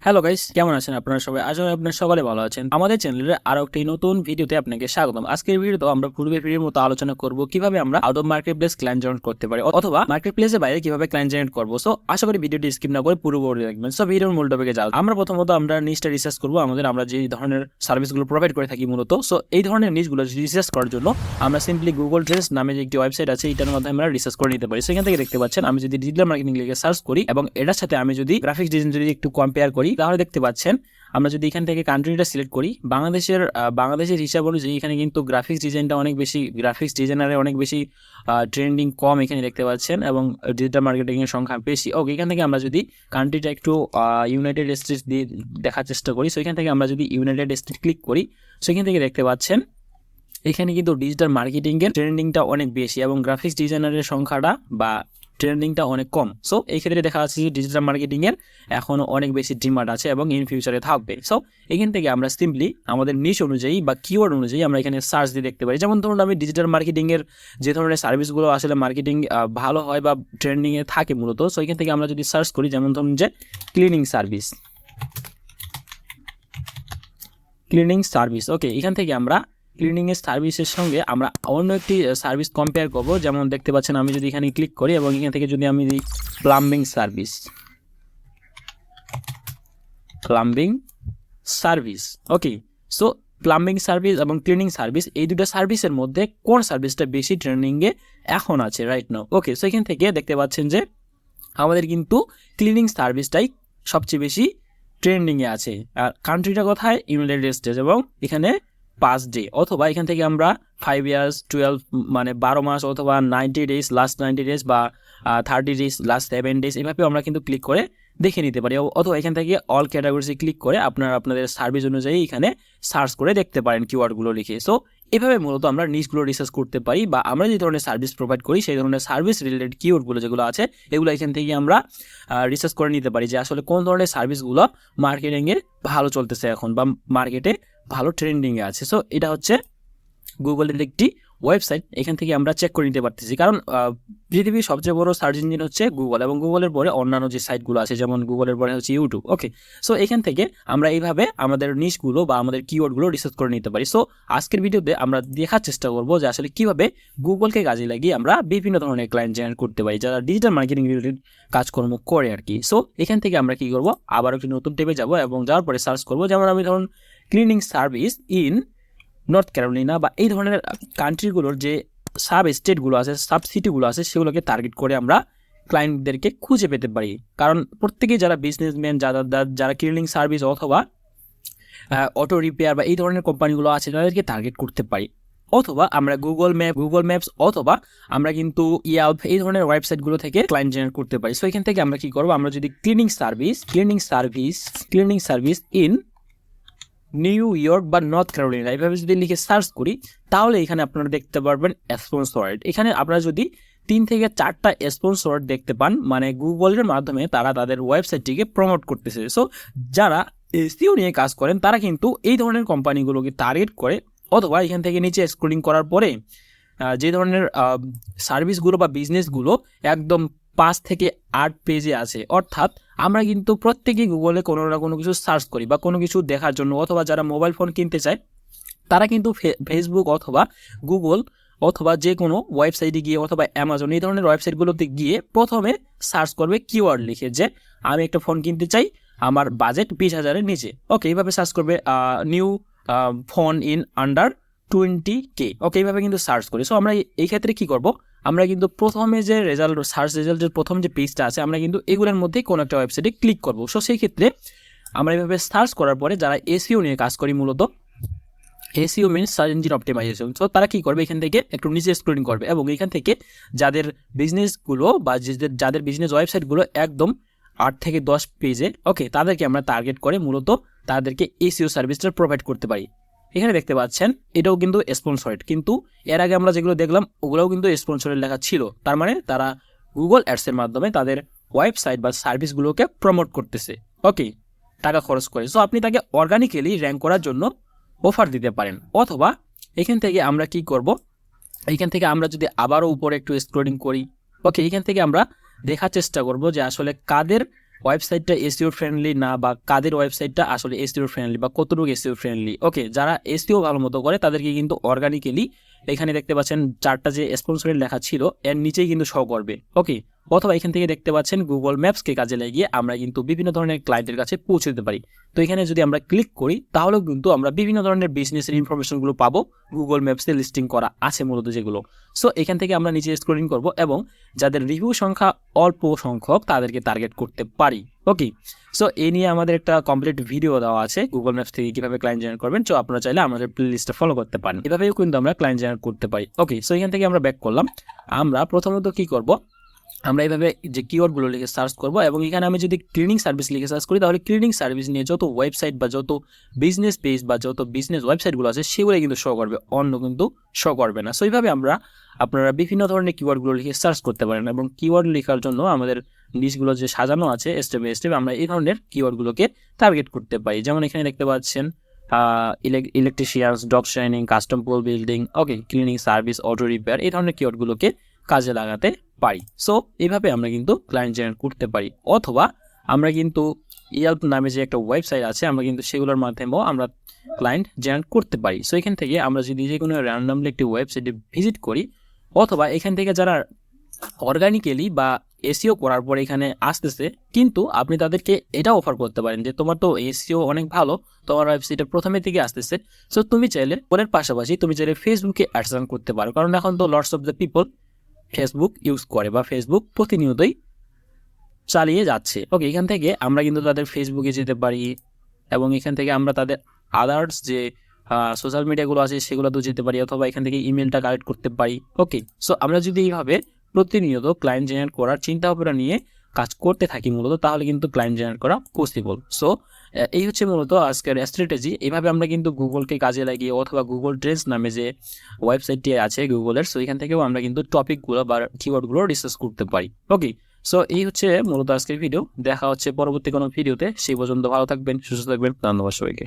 Hello guys, কেমন আছেন আপনারা সবাই? আশা করি আপনারা সকলে ভালো আছেন। আমাদের চ্যানেলের আরো একটি নতুন ভিডিওতে আপনাকে স্বাগতম। আজকের ভিডিওতে আমরা পূর্বের ভিডিওর মতো আলোচনা করব কিভাবে আমরা out of marketplace client generate করতে পারি অথবা মার্কেটপ্লেসের বাইরে কিভাবে ক্লায়েন্ট জেনারেট করব। সো আশা করি ভিডিওটি স্কিপ না করে পুরোপুরি দেখবেন। সো ভিডিওর মূল টপিকে যাও। আমরা প্রথমত আমরা নিচটা রিসার্চ করব আমরা যে ধরনের সার্ভিসগুলো প্রোভাইড করে থাকি মূলত। সো এই ধরনের নিচগুলো রিসার্চ করার জন্য আমরা সিম্পলি গুগল ট্রেন্ডস নামে যে একটি ওয়েবসাইট আছে এটার মাধ্যমে আমরা রিসার্চ করে নিতে পারি। সেখান থেকে দেখতে পাচ্ছেন আমি যদি ডিজিটাল মার্কেটিং লিখে সার্চ করি এবং এটার সাথে আমি যদি গ্রাফিক্স ডিজাইন যদি একটু কম্পেয়ার করি তাহলে দেখতে পাচ্ছেন আমরা যদি এখান থেকে কান্ট্রিটা সিলেক্ট করি বাংলাদেশের হিসাব অনুযায়ী এখানে কিন্তু গ্রাফিক্স ডিজাইনটা অনেক বেশি, গ্রাফিক্স ডিজাইনারে অনেক বেশি ট্রেন্ডিং কম এখানে দেখতে পাচ্ছেন এবং ডিজিটাল মার্কেটিংয়ের সংখ্যা বেশি। ওকে, এখান থেকে আমরা যদি কান্ট্রিটা একটু ইউনাইটেড স্টেটস দিয়ে দেখার চেষ্টা করি, সো এখান থেকে আমরা যদি ইউনাইটেড স্টেট ক্লিক করি সেখান থেকে দেখতে পাচ্ছেন এখানে কিন্তু ডিজিটাল মার্কেটিংয়ের ট্রেন্ডিংটা অনেক বেশি এবং গ্রাফিক্স ডিজাইনারের সংখ্যাটা বা ট্রেন্ডিংটা অনেক কম। সো এই ক্ষেত্রে দেখা যাচ্ছে যে ডিজিটাল মার্কেটিংয়ের এখনও অনেক বেশি ডিমান্ড আছে এবং ইন ফিউচারে থাকবে। সো এখান থেকে আমরা সিম্পলি আমাদের নিশ অনুযায়ী বা কিওয়ার্ড অনুযায়ী আমরা এখানে সার্চ দিয়ে দেখতে পারি। যেমন ধরুন আমি ডিজিটাল মার্কেটিংয়ের যে ধরনের সার্ভিসগুলো আসলে মার্কেটিং ভালো হয় বা ট্রেন্ডিংয়ে থাকে মূলত, সো এখান থেকে আমরা যদি সার্চ করি যেমন ধরুন যে ক্লিনিং সার্ভিস। ওকে, এখান থেকে আমরা ক্লিনিংয়ের সার্ভিসের সঙ্গে আমরা অন্য একটি সার্ভিস কম্পেয়ার করব। যেমন দেখতে পাচ্ছেন আমি যদি এখানে ক্লিক করি এবং এখান থেকে যদি আমি দিই প্লাম্বিং সার্ভিস। ওকে, সো প্লাম্বিং সার্ভিস এবং ক্লিনিং সার্ভিস এই দুটো সার্ভিসের মধ্যে কোন সার্ভিসটা বেশি ট্রেন্ডিংয়ে এখন আছে রাইট নাও। ওকে, সো এখান থেকে দেখতে পাচ্ছেন যে আমাদের কিন্তু ক্লিনিং সার্ভিসটাই সবচেয়ে বেশি ট্রেন্ডিংয়ে আছে। আর কান্ট্রিটা কোথায়? ইউনাইটেড স্টেটস এবং এখানে 5 ডে অথবা এখান থেকে আমরা 5 ইয়ার্স 12 মানে 12 মাস অথবা 90 ডেজ লাস্ট 90 ডেজ বা 30 ডেজ লাস্ট 7 ডেজ এভাবেও আমরা কিন্তু ক্লিক করে দেখে নিতে পারি। অথবা এখান থেকে অল ক্যাটাগরিজে ক্লিক করে আপনাদের সার্ভিস অনুযায়ী এখানে সার্চ করে দেখতে পারেন কিওয়ার্ডগুলো লিখে। সো এভাবে মূলত আমরা নিশগুলো রিসার্চ করতে পারি বা আমরা যে ধরনের সার্ভিস প্রোভাইড করি সেই ধরনের সার্ভিস রিলেটেড কিওয়ার্ডগুলো যেগুলো আছে এগুলো এখান থেকে আমরা রিসার্চ করে নিতে পারি যে আসলে কোন ধরনের সার্ভিসগুলো মার্কেটিংয়ে ভালো চলতেছে এখন বা মার্কেটে ভালো ট্রেন্ডিংয়ে আছে। সো এটা হচ্ছে গুগলের একটি ওয়েবসাইট, এখান থেকে আমরা চেক করে নিতে পারতেছি কারণ পৃথিবীর সবচেয়ে বড় সার্চ ইঞ্জিন হচ্ছে গুগল এবং গুগলের পরে অন্যান্য যে সাইটগুলো আছে যেমন গুগলের পরে হচ্ছে ইউটিউব। ওকে, সো এখান থেকে আমরা এইভাবে আমাদের নিশগুলো বা আমাদের কিওয়ার্ডগুলো রিসার্চ করে নিতে পারি। সো আজকের ভিডিওতে আমরা দেখার চেষ্টা করবো যে আসলে কীভাবে গুগলকে কাজে লাগিয়ে আমরা বিভিন্ন ধরনের ক্লায়েন্ট জেনারেট করতে পারি যারা ডিজিটাল মার্কেটিং রিলেটেড কাজকর্ম করে আর কি। সো এখান থেকে আমরা কী করবো, আবার একটি নতুন ট্যাবে যাবো এবং যাওয়ার পরে সার্চ করবো। যেমন আমি ধরুন cleaning service in North Carolina বা এই ধরনের কান্ট্রিগুলোর যে সাব স্টেটগুলো আছে, সাব সিটিগুলো আছে সেগুলোকে টার্গেট করে আমরা ক্লায়েন্টদেরকে খুঁজে পেতে পারি। কারণ প্রত্যেকেই যারা বিজনেসম্যান, যারা ক্লিনিং সার্ভিস অথবা অটো রিপেয়ার বা এই ধরনের কোম্পানিগুলো আছে তাদেরকে টার্গেট করতে পারি। অথবা আমরা গুগল ম্যাপস অথবা আমরা কিন্তু ইয়াল্প এই ধরনের ওয়েবসাইটগুলো থেকে ক্লায়েন্ট জেনারেট করতে পারি। সো এখান থেকে আমরা কি করবো, আমরা যদি cleaning service in new York বা নর্থ ক্যারোলিনা এইভাবে যদি লিখে সার্চ করি তাহলে এখানে আপনারা দেখতে পারবেন স্পন্সরড। এখানে আপনারা যদি 3 থেকে 4টা স্পন্সরড দেখতে পান মানে গুগলের মাধ্যমে তারা তাদের ওয়েবসাইটটিকে প্রমোট করতেছে। সো যারা এসইও নিয়ে কাজ করেন তারা কিন্তু এই ধরনের কোম্পানিগুলোকে টার্গেট করে অথবা এখান থেকে নিচে স্ক্রলিং করার পরে যে ধরনের সার্ভিসগুলো বা বিজনেসগুলো একদম 5 থেকে 8 পেজে আছে, অর্থাৎ আমরা কিন্তু প্রত্যেকেই গুগলে কোনো না কোনো কিছু সার্চ করি বা কোনো কিছু দেখার জন্য অথবা যারা মোবাইল ফোন কিনতে চায় তারা কিন্তু ফেসবুক অথবা গুগল অথবা যে কোনো ওয়েবসাইটে গিয়ে অথবা অ্যামাজন এই ধরনের ওয়েবসাইটগুলোতে গিয়ে প্রথমে সার্চ করবে কিওয়ার্ড লিখে যে আমি একটা ফোন কিনতে চাই, আমার বাজেট 20,000-এর নিচে। ওকে, এইভাবে সার্চ করবে new phone in under 20K। ওকে, এইভাবে কিন্তু সার্চ করি। সো আমরা এই ক্ষেত্রে কী করব, আমরা কিন্তু প্রথমে যে সার্চ রেজাল্টের প্রথম যে পেজটা আছে আমরা কিন্তু এগুলোর মধ্যেই কোনো একটা ওয়েবসাইটে ক্লিক করব। সো সেই ক্ষেত্রে আমরা এইভাবে সার্চ করার পরে যারা এসইও নিয়ে কাজ করি মূলত SEO means search engine optimization, so তারা কী করবে, এখান থেকে একটু নিচে স্ক্রলিং করবে এবং এখান থেকে যাদের বিজনেসগুলো বা যাদের বিজনেস ওয়েবসাইটগুলো একদম 8 থেকে 10 পেজে, ওকে, তাদেরকে আমরা টার্গেট করে মূলত তাদেরকে এসইও সার্ভিসটা প্রোভাইড করতে পারি। এখানে দেখতে পাচ্ছেন এটাও কিন্তু স্পন্সরড, কিন্তু এর আগে আমরা যেগুলো দেখলাম ওগুলোও কিন্তু স্পন্সরের লেখা ছিল, তার মানে তারা গুগল অ্যাডসের মাধ্যমে তাদের ওয়েবসাইট বা সার্ভিসগুলোকে প্রমোট করতেছে, ওকে, টাকা খরচ করে। সো আপনি তাকে অর্গানিক্যালি র্যাঙ্ক করার জন্য অফার দিতে পারেন। অথবা এখান থেকে আমরা কি করব, এইখান থেকে আমরা যদি আবারও উপরে একটু স্ক্রলিং করি, ওকে, এখান থেকে আমরা দেখার চেষ্টা করব যে আসলে কাদের ওয়েবসাইটটা এসইও ফ্রেন্ডলি না, বা কাদের ওয়েবসাইটটা আসলে এসইও ফ্রেন্ডলি বা কতটুকু এসইও ফ্রেন্ডলি। ওকে, যারা এসইও ভালো মতো করে তাদেরকে কিন্তু অর্গানিক্যালি এখানে দেখতে পাচ্ছেন 4টা যে স্পন্সরের লেখা ছিল এর নিচেই কিন্তু শো করবে। ওকে, অথবা এখান থেকে দেখতে পাচ্ছেন গুগল ম্যাপসকে কাজে লাগিয়ে আমরা কিন্তু বিভিন্ন ধরনের ক্লায়েন্টের কাছে পৌঁছে দিতে পারি। তো এখানে যদি আমরা ক্লিক করি তাহলেও কিন্তু আমরা বিভিন্ন ধরনের বিজনেসের ইনফরমেশনগুলো পাবো, গুগল ম্যাপসে লিস্টিং করা আছে মূলত যেগুলো। সো এখান থেকে আমরা নিচে স্ক্রলিং করব এবং যাদের রিভিউ সংখ্যা অল্প সংখ্যক তাদেরকে টার্গেট করতে পারি। ওকে, সো এই নিয়ে আমাদের একটা কমপ্লিট ভিডিও দেওয়া আছে গুগল ম্যাপস থেকে কীভাবে ক্লায়েন্ট জেনারেট করবেন। সো আপনারা চাইলে আমাদের প্লেলিস্টটা ফলো করতে পারেন, এভাবেও কিন্তু আমরা ক্লায়েন্ট জেনারেট করতে পারি। ওকে, সো এখান থেকে আমরা ব্যাক করলাম। আমরা প্রথমত কি করব, আমরা এইভাবে যে কিওয়ার্ডগুলো লিখে সার্চ করব এবং এখানে আমি যদি ক্লিনিং সার্ভিস লিখে সার্চ করি তাহলে ক্লিনিং সার্ভিস নিয়ে যত ওয়েবসাইট বা যত বিজনেস পেজ বা যত বিজনেস ওয়েবসাইটগুলো আছে সেগুলো কিন্তু শো করবে, অন্য কিন্তু শো করবে না। সো এইভাবে আপনারা বিভিন্ন ধরনের কিওয়ার্ডগুলো লিখে সার্চ করতে পারেন এবং কিওয়ার্ড লেখার জন্য আমাদের নিচগুলো যে সাজানো আছে স্টেপ বাই স্টেপ আমরা এই ধরনের কিওয়ার্ডগুলোকে টার্গেট করতে পারি। যেমন এখানে দেখতে পাচ্ছেন electricians, dog shining, custom pole building, okay, cleaning service, auto repair, এই ধরনের কিওয়ার্ডগুলোকে কাজে লাগাতে পারি। সো এইভাবে আমরা কিন্তু ক্লায়েন্ট জেনারেট করতে পারি। অথবা আমরা কিন্তু ইয়েল্প নামে যে একটা ওয়েবসাইট আছে আমরা কিন্তু সেগুলোর মাধ্যমেও আমরা ক্লায়েন্ট জেনারেট করতে পারি। সো এখান থেকে আমরা যদি যে কোনো র্যান্ডমলি একটি ওয়েবসাইটে ভিজিট করি, অথবা এখান থেকে যারা অর্গানিক্যালি বা এসইও করার পর এখানে আসতেছে, কিন্তু আপনি তাদেরকে এটা অফার করতে পারেন যে তোমার তো এসইও অনেক ভালো, তোমার ওয়েবসাইটে প্রথমের দিকে আসতেছে, সো তুমি চাইলে ফোনের পাশাপাশি তুমি চাইলে ফেসবুকে অ্যাডস রান করতে পারো, কারণ এখন তো lots of the people Facebook use করে বা ফেসবুক প্রতিনিয়তই চালিয়ে যাচ্ছে। ওকে, এখান থেকে আমরা কিন্তু তাদের ফেসবুকে যেতে পারি এবং এখান থেকে আমরা তাদের আদার্স যে সোশ্যাল মিডিয়াগুলো আছে সেগুলোতেও যেতে পারি, অথবা এখান থেকে ইমেলটা কালেক্ট করতে পারি। ওকে, সো আমরা যদি এইভাবে প্রতিনিয়ত ক্লায়েন্ট জেনারেট করার চিন্তা ভাবনা নিয়ে কাজ করতে থাকি মূলত, তাহলে কিন্তু ক্লায়েন্ট জেনারেট করা পসিবল। সো এই হচ্ছে মূলত আজকের স্ট্র্যাটেজি। এইভাবে আমরা কিন্তু গুগলকে কাজে লাগিয়ে অথবা গুগল ট্রেন্ডস নামে যে ওয়েবসাইটটি আছে গুগলের, সো এখান থেকেও আমরা কিন্তু টপিকগুলো বা কিওয়ার্ডগুলো রিসার্চ করতে পারি। ওকে, সো এই হচ্ছে মূলত আজকের ভিডিও। দেখা হচ্ছে পরবর্তী কোনো ভিডিওতে, সেই পর্যন্ত ভালো থাকবেন, সুস্থ থাকবেন, ধন্যবাদ সবাইকে।